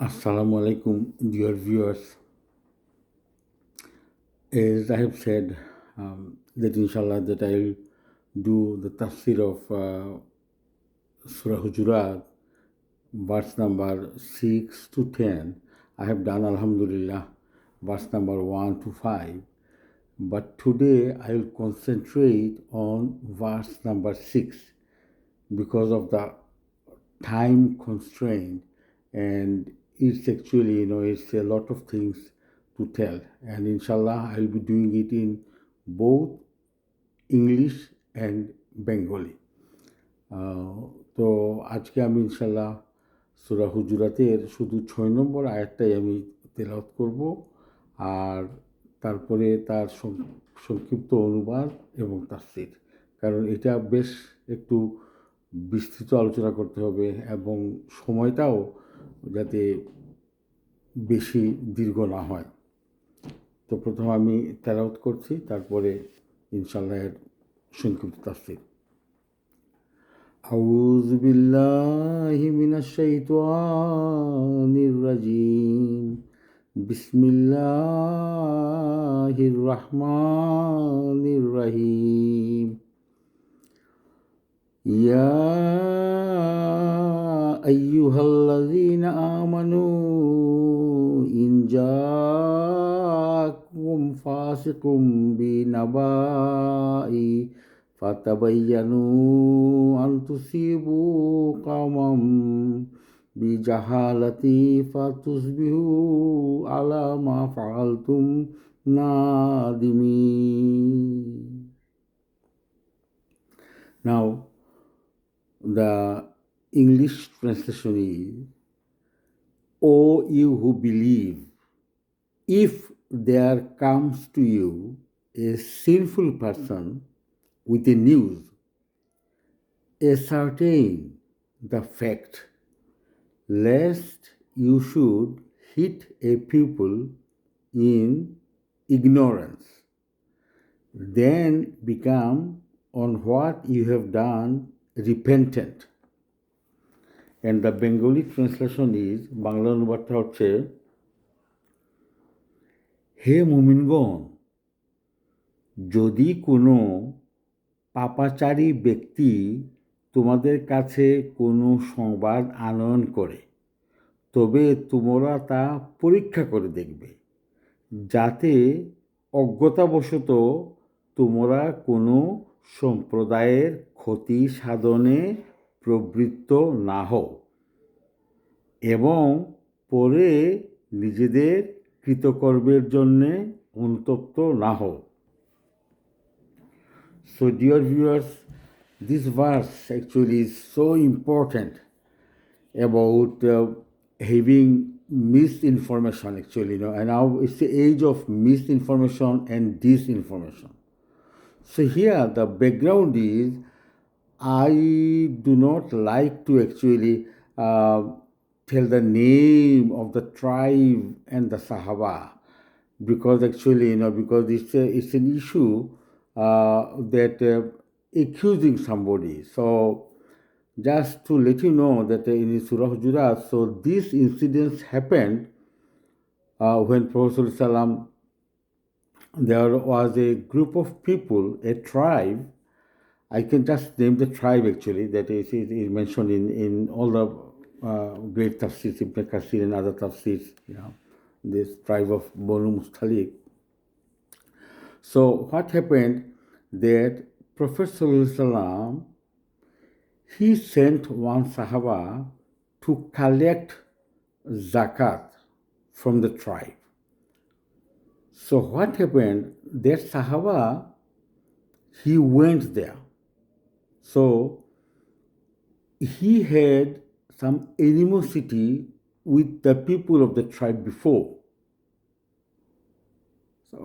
Assalamu alaikum, dear viewers. As I have said, that inshallah that I'll do the tafsir of Surah Hujurat, verse number 6 to 10. I have done Alhamdulillah, verse number 1 to 5. But today I will concentrate on verse number 6 because of the time constraint, and it's actually it's a lot of things to tell, and inshallah I'll be doing it in both English and Bengali. তো আজকে আমি ইনশাল্লাহ সূরা হুজুরাতের শুধু 6 নম্বর আয়াতটাই আমি তেলাওয়াত করব, আর তারপরে তার সংক্ষিপ্ত অনুবাদ এবং তাফসীর, কারণ এটা বেশ একটু বিস্তৃত আলোচনা করতে হবে এবং সময়টাও যাতে বেশি দীর্ঘ না হয়। তো প্রথমে আমি তেলাওয়াত করছি, তারপরে ইনশাআল্লাহ এর সংক্ষিপ্ত তাফসীর। আউযু বিল্লাহি মিনাশ শাইতানির রাজিম। বিসমিল্লাহির রহমানির রহিম। يا أيها الذين آمنوا إن جاءكم فاسق بنبأ فتبينوا أن تصيبوا قوما بجهالة فتصبحوا على ما فعلتم نادمين. Now, the English translation is, O you who believe, if there comes to you a sinful person with a news, ascertain the fact, lest you should hit a people in ignorance, then become on what you have done repentant. And the Bengali translation is, Bangla অনুবাদটা হচ্ছে, হে মুমিনগণ, যদি কোনো পাপাচারী ব্যক্তি তোমাদের কাছে কোনো সংবাদ আনয়ন করে, তবে তোমরা তা পরীক্ষা করে দেখবে, যাতে অজ্ঞতাবশত তোমরা কোনো সম্প্রদায়ের ক্ষতি সাধনে প্রবৃত্ত না হও এবং পরে নিজেদের কৃতকর্মের জন্যে অনুতপ্ত না হও। So dear viewers, this verse actually is so important about having misinformation actually, and now it's the age of misinformation and disinformation. So here the background is, I do not like to actually tell the name of the tribe and the Sahaba, because actually because it's an issue that accusing somebody. So just to let you know that in Surah Hujurat, so these incidents happened when Prophet ﷺ, there was a group of people, a tribe. I can just name the tribe actually, that is mentioned in all the great tafsirs, Ibn Kathir and other tafsirs, this tribe of Banu Mustalik. So what happened, that Prophet ﷺ, he sent one Sahaba to collect zakat from the tribe. So what happened, that Sahaba, he went there. So he had some animosity with the people of the tribe before.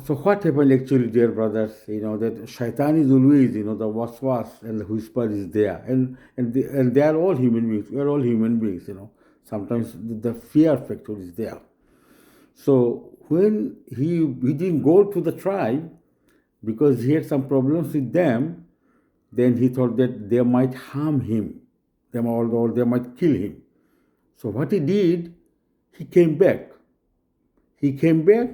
So what happened actually, dear brothers, that shaitan is always, the waswas and the whisper is there. And they are all human beings. We are all human beings, Sometimes the fear factor is there. So when he didn't go to the tribe because he had some problems with them, then he thought that they might harm him, or they might kill him. So what he did, he came back. He came back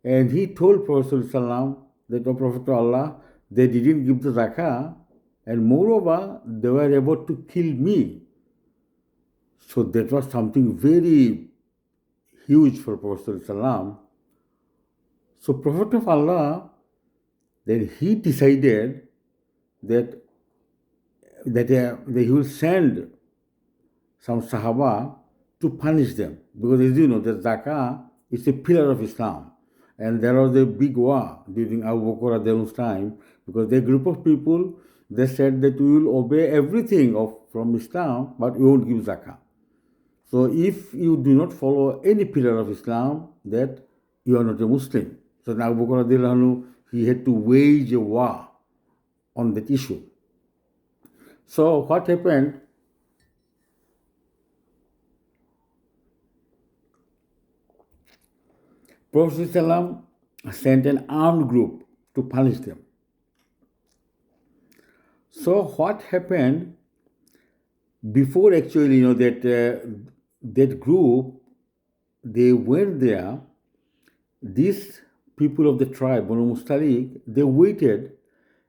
and he told Prophet ﷺ that, O Prophet of Allah, they didn't give the zakah, and moreover, they were about to kill me. So that was something very huge for Prophet ﷺ. So Prophet of Allah, then he decided that he will send some Sahaba to punish them. Because as you know, the zakah is a pillar of Islam. And there was a big war during Abu Bakr Radiallahu time, because the group of people, they said that we will obey everything from Islam, but we won't give zakah. So if you do not follow any pillar of Islam, that you are not a Muslim. So Abu Bakr Radiallahu, he had to wage a war on that issue. So what happened? Prophet ﷺ sent an armed group to punish them. So what happened before actually, that group, they went there, these people of the tribe, Banu Mustalik, they waited,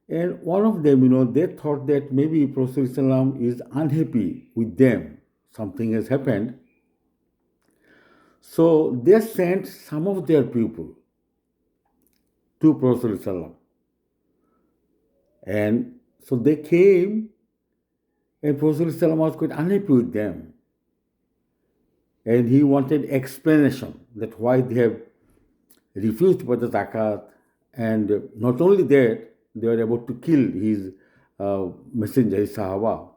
and one of them, they thought that maybe Prophet ﷺ is unhappy with them. Something has happened. So they sent some of their people to Prophet ﷺ. And so they came, and Prophet ﷺ was quite unhappy with them. And he wanted explanation that why they have refused to pay the zakat. And not only that, they were about to kill his messenger, his Sahaba.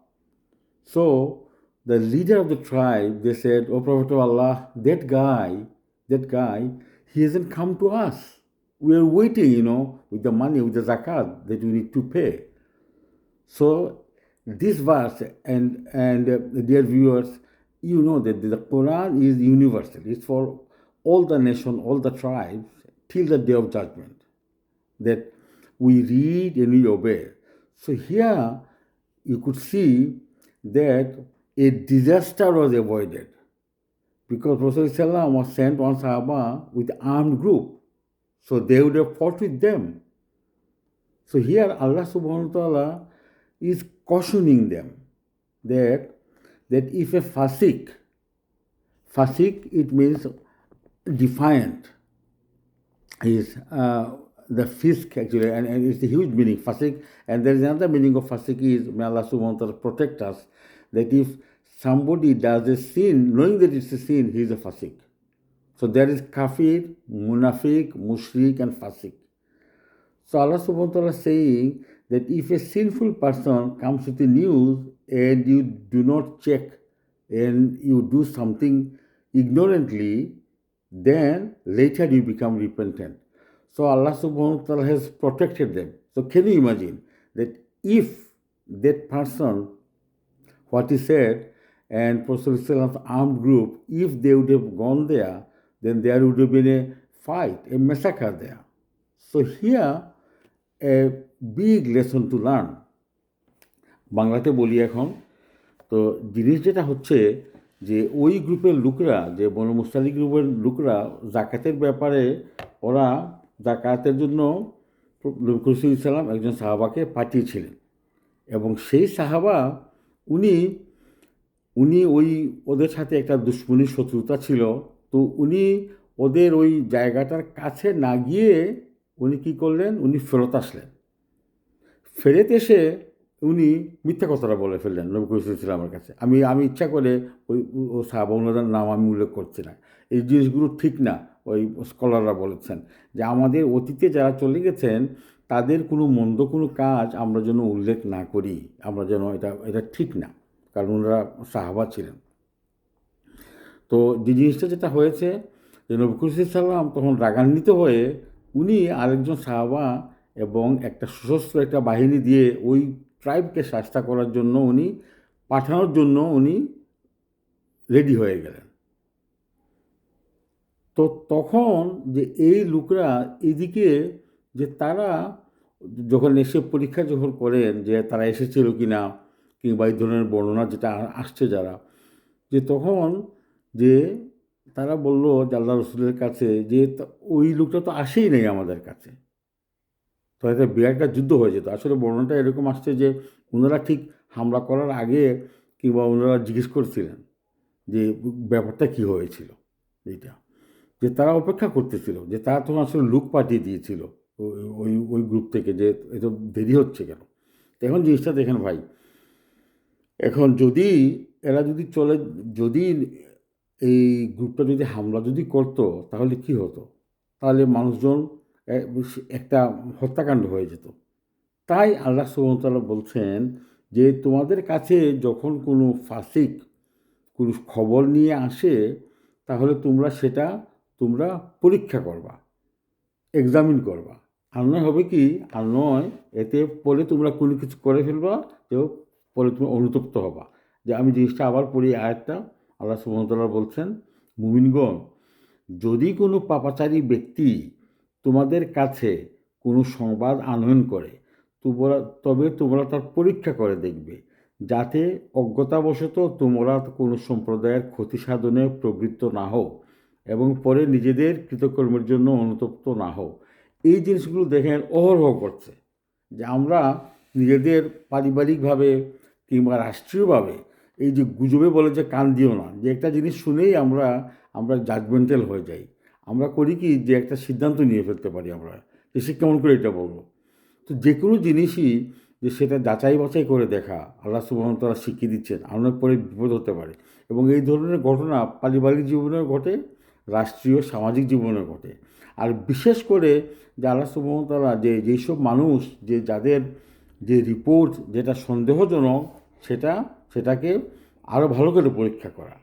So the leader of the tribe, they said, O Prophet of Allah, that guy, he hasn't come to us. We are waiting, with the money, with the zakat that we need to pay. So this verse, and dear viewers, you know that the Quran is universal. It's for all the nation, all the tribes, till the day of judgment, that we read and we obey. So here you could see that a disaster was avoided, because Prophet ﷺ was sent one Sahaba with armed group. So they would have fought with them. So here Allah subhanahu wa ta'ala is cautioning them that if a fasik, it means defiant, is the fisk actually, and it's a huge meaning, fasik. And there is another meaning of fasik is, may Allah subhanahu wa ta'ala protect us, that if somebody does a sin, knowing that it's a sin, he is a fasik. So there is kafir, munafiq, mushrik, and fasik. So Allah subhanahu wa ta'ala is saying that if a sinful person comes with the news and you do not check and you do something ignorantly, then later you become repentant. So Allah subhanahu wa ta'ala has protected them. So can you imagine that if that person, what he said, and Prophet's armed group, if they would have gone there, then there would have been a fight, a massacre there. So here, a big lesson to learn. বাংলাতে বলি এখন, তো জিনিস যেটা হচ্ছে যে ওই গ্রুপের লোকরা, যে বনু মুস্তালিক গ্রুপের লোকরা, জাকাতের ব্যাপারে ওরা জাকাতের জন্য নবী সাল্লাল্লাহু আলাইহি একজন সাহাবাকে পাঠিয়েছিলেন, এবং সেই সাহাবা উনি ওদের সাথে একটা দুশ্মনীর শত্রুতা ছিল। তো উনি ওদের ওই জায়গাটার কাছে না গিয়ে উনি কী করলেন, উনি ফেরত আসলেন। ফেরত এসে উনি মিথ্যা কথাটা বলে ফেললেন নবী সাল্লাল্লাহু কাছে। আমি ইচ্ছা করে ওই সাহাবা ওনাদের নাম আমি উল্লেখ করছি না, এই জিনিসগুলো ঠিক না। ওই স্কলাররা বলেছেন যে আমাদের অতীতে যারা চলে গেছেন তাদের মন্দ কোনো কাজ আমরা যেন উল্লেখ না করি, আমরা যেন এটা ঠিক না, কারণ ওনারা সাহাবা ছিলেন। তো যে জিনিসটা যেটা হয়েছে যে নবী সাল্লাল্লাহু তখন রাগান্বিত হয়ে উনি আরেকজন সাহাবা এবং একটা সশস্ত্র একটা বাহিনী দিয়ে ওই ট্রাইবকে শাস্তা করার জন্য পাঠানোর জন্য উনি রেডি হয়ে গেলেন। তো তখন যে এই লোকরা এদিকে, যে তারা যখন এসে পরীক্ষা যখন করেন যে তারা এসেছিল কি না, কিংবা এই ধরনের বর্ণনা যেটা আসছে যারা, যে তখন যে তারা বলল যে আল্লাহ রসুলের কাছে যে ওই লোকটা তো আসেই নেই আমাদের কাছে, তো একটা বিরাট একটা যুদ্ধ হয়ে যেত। আসলে বর্ণনাটা এরকম আসছে যে ওনারা ঠিক হামলা করার আগে কিংবা ওনারা জিজ্ঞেস করছিলেন যে ব্যাপারটা কী হয়েছিল, এইটা যে তারা অপেক্ষা করতেছিল, যে তারা তখন আসলে লোক পাঠিয়ে দিয়েছিল ওই ওই গ্রুপ থেকে যে এত দেরি হচ্ছে কেন। তো এখন জিনিসটা দেখেন ভাই, এখন যদি এরা যদি চলে, যদি এই গ্রুপটা যদি হামলা যদি করতো তাহলে কি হতো, তাহলে মানুষজন একটা হত্যাকাণ্ড হয়ে যেত। তাই আল্লাহ সুবহানাহু ওয়া তাআলা বলছেন যে তোমাদের কাছে যখন কোনো ফাসিক কোনো খবর নিয়ে আসে তাহলে তোমরা সেটা তোমরা পরীক্ষা করবা, এক্সামিন করবা। আর নয় হবে কি, আর নয় এতে পরে তোমরা কোনো কিছু করে ফেলবা, তো পরে তুমি অনুতপ্ত হবা। যে আমি জিনিসটা আবার পড়ি আয়াতটা, আল্লাহ সুবহানাহু ওয়া তাআলা বলছেন, মুমিনগণ, যদি কোনো পাপাচারী ব্যক্তি তোমাদের কাছে কোনো সংবাদ আনয়ন করে তবে তোমরা তার পরীক্ষা করে দেখবে, যাতে অজ্ঞতাবশত তোমরা কোনো সম্প্রদায়ের ক্ষতি সাধনে প্রবৃত্ত না হও এবং পরে নিজেদের কৃতকর্মের জন্য অনুতপ্ত না হও। এই জিনিসগুলো দেখেন অহরহ করছে যে আমরা নিজেদের পারিবারিকভাবে কিংবা রাষ্ট্রীয়ভাবে এই যে গুজবে বলে যে কান দিও না, যে একটা জিনিস শুনেই আমরা আমরা জাজমেন্টাল হয়ে যাই। আমরা করি কি যে একটা সিদ্ধান্ত নিয়ে ফেলতে পারি আমরা, যে সে কেমন করে এটা বলবো। তো যে কোনো জিনিসই যে সেটা যাচাই বাছাই করে দেখা আল্লাহ সুবহানাহু ওয়া তাআলা শিখিয়ে দিচ্ছেন, অনেক পরে বিপদ হতে পারে। এবং এই ধরনের ঘটনা পারিবারিক জীবনেও ঘটে, রাষ্ট্রীয় সামাজিক জীবনেও ঘটে। আর বিশেষ করে যে আল্লাহ সুবহানাহু ওয়া তাআলা যেসব মানুষ যে যাদের যে রিপোর্ট যেটা সন্দেহজনক সেটাকে আরও ভালো করে পরীক্ষা করা।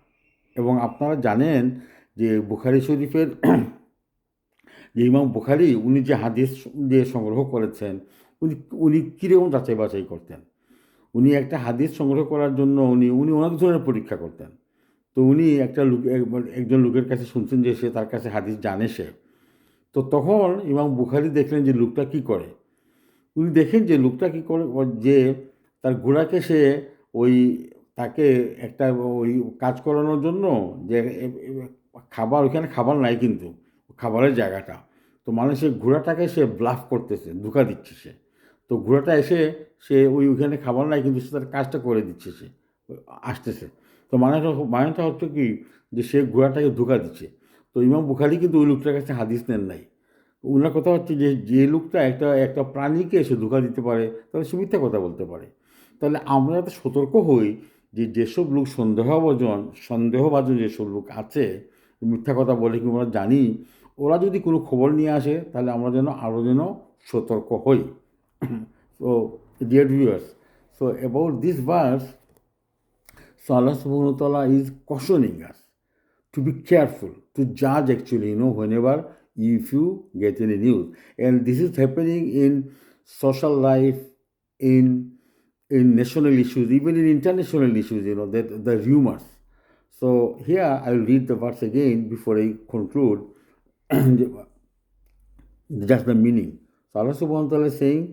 এবং আপনারা জানেন যে বুখারী শরীফের যে ইমাম বুখারী উনি যে হাদিস যে সংগ্রহ করেছেন, উনি উনি কীরকম যাচাই বাছাই করতেন। উনি একটা হাদিস সংগ্রহ করার জন্য উনি উনি অনেক ধরনের পরীক্ষা করতেন। তো উনি একটা লোক একজন লোকের কাছে শুনছেন যে সে তার কাছে হাদিস জানে সে। তো তখন ইমাম বুখারী দেখলেন যে লোকটা কী করে। উনি দেখেন যে লোকটা কী করে, যে তার ঘোড়াকে সে ওই তাকে একটা ওই কাজ করানোর জন্য যে খাবার, ওইখানে খাবার নাই কিন্তু খাবারের জায়গাটা, তো মানে সে ঘোড়াটাকে সে ব্লাফ করতেছে, ধোঁকা দিচ্ছে সে। তো ঘোড়াটা এসে সে ওইখানে খাবার নাই কিন্তু সে তার কাজটা করে দিচ্ছে, সে আসতেছে। তো মানেটা হচ্ছে কি যে সে ঘোড়াটাকে ধোঁকা দিচ্ছে। তো ইমাম বুখারী কিন্তু ওই লোকটার কাছে হাদিস নেন নাই। ওনার কথা হচ্ছে যে যে লোকটা একটা একটা প্রাণীকে এসে ধোঁকা দিতে পারে তাহলে সে মিথ্যা কথা বলতে পারে। তাহলে আমরা যাতে সতর্ক হই যে যেসব লোক সন্দেহভাজন যেসব লোক আছে, মিথ্যা কথা বলে কি আমরা জানি, ওরা যদি কোনো খবর নিয়ে আসে তাহলে আমরা আরও যেন সতর্ক হই। So dear viewers, so about this verse, so Allah subhanahu wa ta'ala is cautioning us to be careful, to judge actually, whenever if you get any news. And this is happening in social life, in national issues, even in international issues, that the rumors. So here I will read the verse again before I conclude just the meaning. So Allah subhanahu wa ta'ala is saying,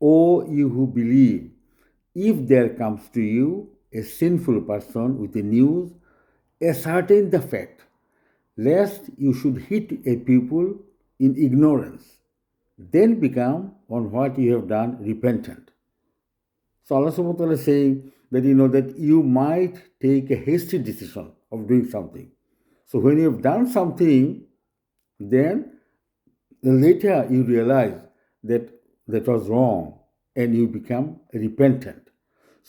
O you who believe, if there comes to you a sinful person with a news, ascertain the fact, lest you should hit a people in ignorance, then become on what you have done repentant. So Allah subhanahu wa ta'ala is saying that that you might take a hasty decision of doing something. So when you have done something, then later you realize that that was wrong and you become repentant.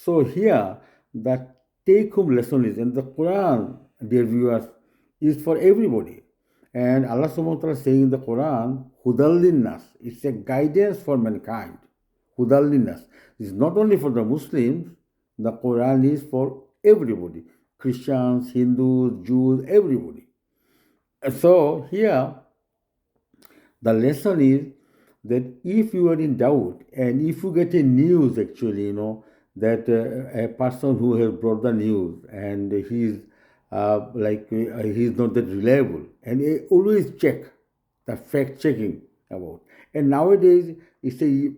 So here the take home lesson is, and the Quran, dear viewers, is for everybody. And Allah subhanahu wa ta'ala is saying in the Quran, Hudallinnas, it's a guidance for mankind. Hudallinnas is not only for the Muslims, the Quran is for everybody. Christians, Hindus, Jews, everybody. So here the lesson is that if you are in doubt and if you get a news actually, that a person who has brought the news and he's he's not that reliable, and always check the fact checking about. And nowadays it's a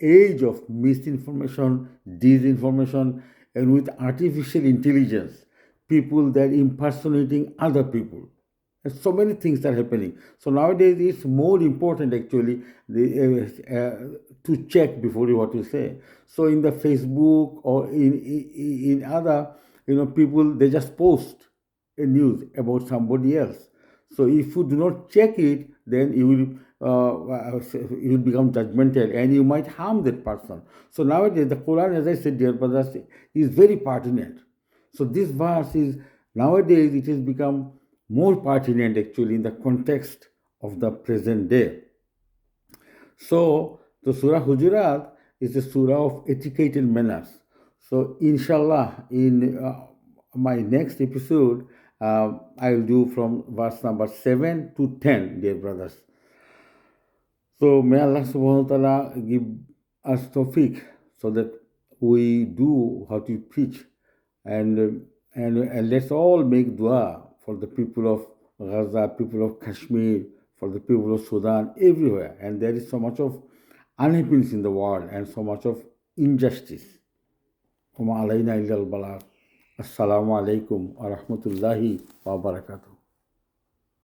age of misinformation, disinformation, and with artificial intelligence, people that impersonating other people. And so many things are happening. So nowadays it's more important actually to check before you what you say. So in the Facebook or in other, people, they just post a news about somebody else. So if you do not check it, then you will become judgmental and you might harm that person. So nowadays the Quran, as I said, dear brothers, is very pertinent. So this verse is, nowadays it has become more pertinent actually in the context of the present day. So the Surah Hujurat is a surah of etiquette and manners. So inshallah, in my next episode, I will do from verse number 7 to 10, dear brothers. So may Allah subhanahu wa ta'ala give us tawfiq so that we do what we preach, and let's all make dua for the people of Gaza, people of Kashmir, for the people of Sudan, everywhere. And there is so much of unhappiness in the world and so much of injustice. وما علينا إلا البلاغ. Assalamu alaikum wa rahmatullahi wa barakatuh.